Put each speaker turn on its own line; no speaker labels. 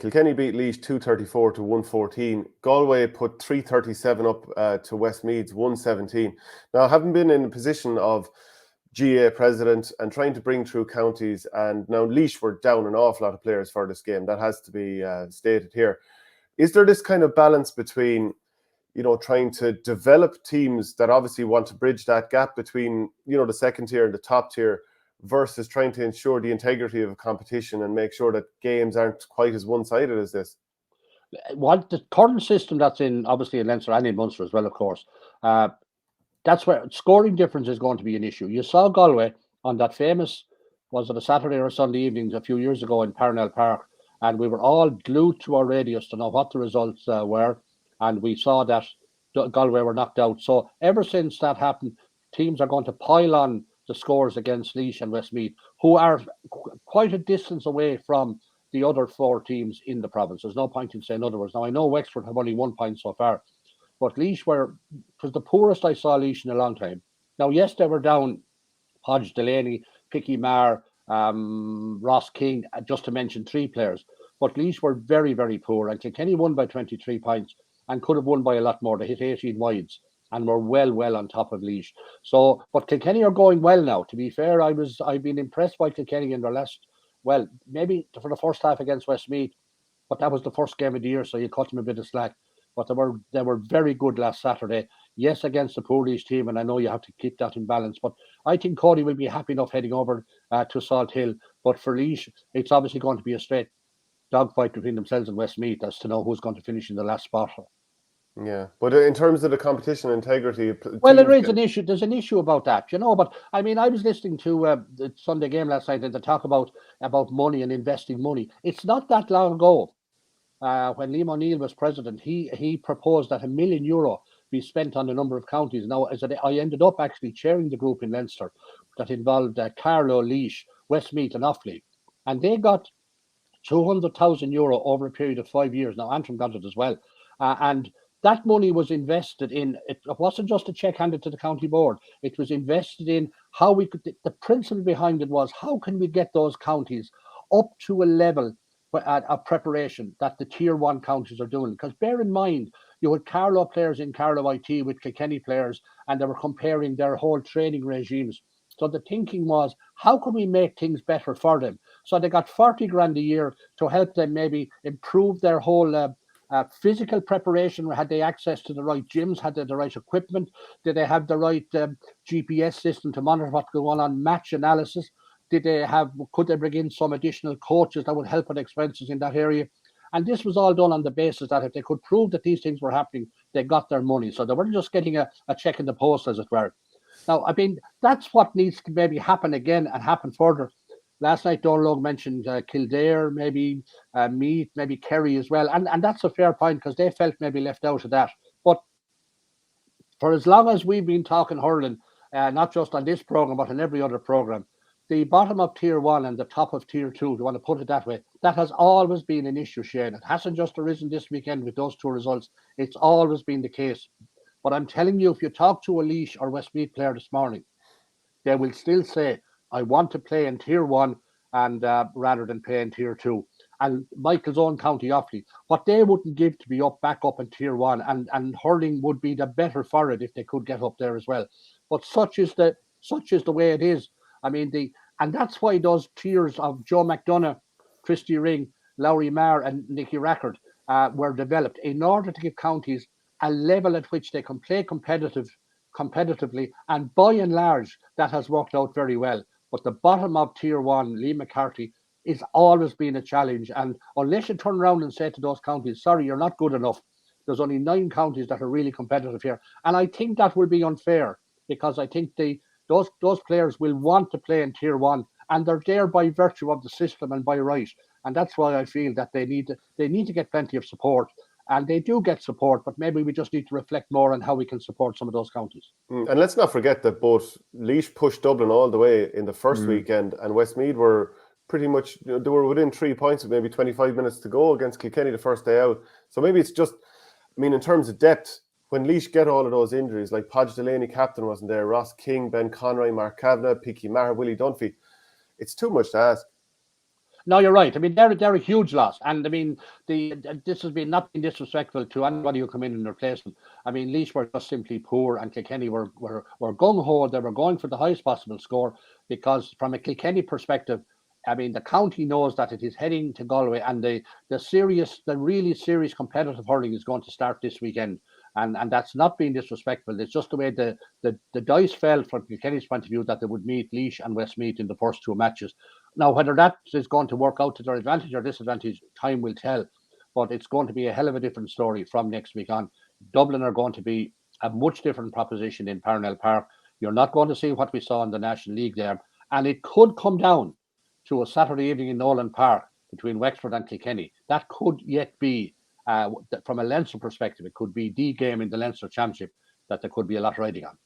Kilkenny beat Laois 234 to 114. Galway put 337 up to Westmeath's 117. Now, having been in a position of GAA president and trying to bring through counties, and now Laois were down an awful lot of players for this game. That has to be stated here. Is there this kind of balance between, trying to develop teams that obviously want to bridge that gap between, the second tier and the top tier, versus trying to ensure the integrity of a competition and make sure that games aren't quite as one-sided as this?
What the current system that's in, obviously in Leinster and in Munster as well, of course, that's where scoring difference is going to be an issue. You saw Galway on that famous, was it a Saturday or a Sunday evening a few years ago in Parnell Park, and we were all glued to our radios to know what the results were, and we saw that Galway were knocked out. So ever since that happened, teams are going to pile on the scores against Laois and Westmeath, who are quite a distance away from the other four teams in the province. There's no point in saying otherwise. Now, I know Wexford have only 1 point so far, but Laois was the poorest I saw Laois in a long time. Now, yes, they were down Hodge, Delaney, Picky Marr, Ross King, just to mention 3 players. But Laois were very, very poor, and Kilkenny won by 23 points and could have won by a lot more. They hit 18 wides and were well on top of Laois. So, but Kilkenny are going well now. To be fair, I've been impressed by Kilkenny in their last, well, maybe for the first half against Westmeath, but that was the first game of the year, so you cut them a bit of slack. But they were very good last Saturday. Yes, against the poor Laois team, and I know you have to keep that in balance. But I think Cody will be happy enough heading over to Salt Hill. But for Laois, it's obviously going to be a straight dogfight between themselves and Westmeath as to know who's going to finish in the last spot.
Yeah, but in terms of the competition integrity,
well, there is an issue. There's an issue about that, But I mean, I was listening to the Sunday game last night, and they talk about money and investing money. It's not that long ago when Liam O'Neill was president. He proposed that €1 million be spent on a number of counties. Now, I ended up actually chairing the group in Leinster that involved Carlow, Laois, Westmeath, and Offaly, and they got €200,000 over a period of 5 years. Now, Antrim got it as well, and that money was invested in, it wasn't just a check handed to the county board. It was invested in how we could, the principle behind it was, how can we get those counties up to a level of preparation that the tier 1 counties are doing? Because bear in mind, you had Carlow players in Carlow IT with Kilkenny players, and they were comparing their whole training regimes. So the thinking was, how can we make things better for them? So they got 40 grand a year to help them maybe improve their whole physical preparation. Had they access to the right gyms? Had they the right equipment? Did they have the right GPS system to monitor what's going on? Match analysis? Could they bring in some additional coaches that would help with expenses in that area? And this was all done on the basis that if they could prove that these things were happening, they got their money. So they weren't just getting a check in the post, as it were. Now, I mean, that's what needs to maybe happen again and happen further. Last night, Donald mentioned Kildare, maybe Meath, maybe Kerry as well. And that's a fair point, because they felt maybe left out of that. But for as long as we've been talking hurling, not just on this programme, but on every other programme, the bottom of tier 1 and the top of tier 2, if you want to put it that way, that has always been an issue, Shane. It hasn't just arisen this weekend with those 2 results. It's always been the case. But I'm telling you, if you talk to a Laois or Westmeath player this morning, they will still say, I want to play in tier 1 and rather than play in tier 2. And Michael's own county, Offaly, what they wouldn't give to be back up in tier 1, and hurling would be the better for it if they could get up there as well. But such is the way it is. I mean, and that's why those tiers of Joe McDonough, Christy Ring, Lowry Marr, and Nicky Rackard were developed in order to give counties a level at which they can play competitively, and by and large, that has worked out very well. But the bottom of tier 1, Lee McCarthy, is always been a challenge. And unless you turn around and say to those counties, sorry, you're not good enough, there's only 9 counties that are really competitive here. And I think that will be unfair, because I think those players will want to play in tier 1, and they're there by virtue of the system and by right. And that's why I feel that they need to get plenty of support. And they do get support, but maybe we just need to reflect more on how we can support some of those counties.
And let's not forget that both Laois pushed Dublin all the way in the first weekend, and Westmeath were pretty much, they were within 3 points with maybe 25 minutes to go against Kilkenny the first day out. So maybe it's just, I mean, in terms of depth, when Laois get all of those injuries, like Podge Delaney, captain, wasn't there, Ross King, Ben Conroy, Mark Kavanagh, Picky Marr, Willie Dunphy, it's too much to ask.
No, you're right. I mean, they're a huge loss, and I mean, this has been not been disrespectful to anybody who come in and replace them. I mean, Laois were just simply poor, and Kilkenny were gung ho. They were going for the highest possible score because, from a Kilkenny perspective, I mean, the county knows that it is heading to Galway, and the really serious competitive hurling is going to start this weekend. And that's not being disrespectful. It's just the way the dice fell from Kilkenny's point of view that they would meet Laois and Westmeath in the first two matches. Now, whether that is going to work out to their advantage or disadvantage, time will tell. But it's going to be a hell of a different story from next week on. Dublin are going to be a much different proposition in Parnell Park. You're not going to see what we saw in the National League there. And it could come down to a Saturday evening in Nolan Park between Wexford and Kilkenny. That could yet be, from a Leinster perspective, it could be the game in the Leinster Championship that there could be a lot riding on.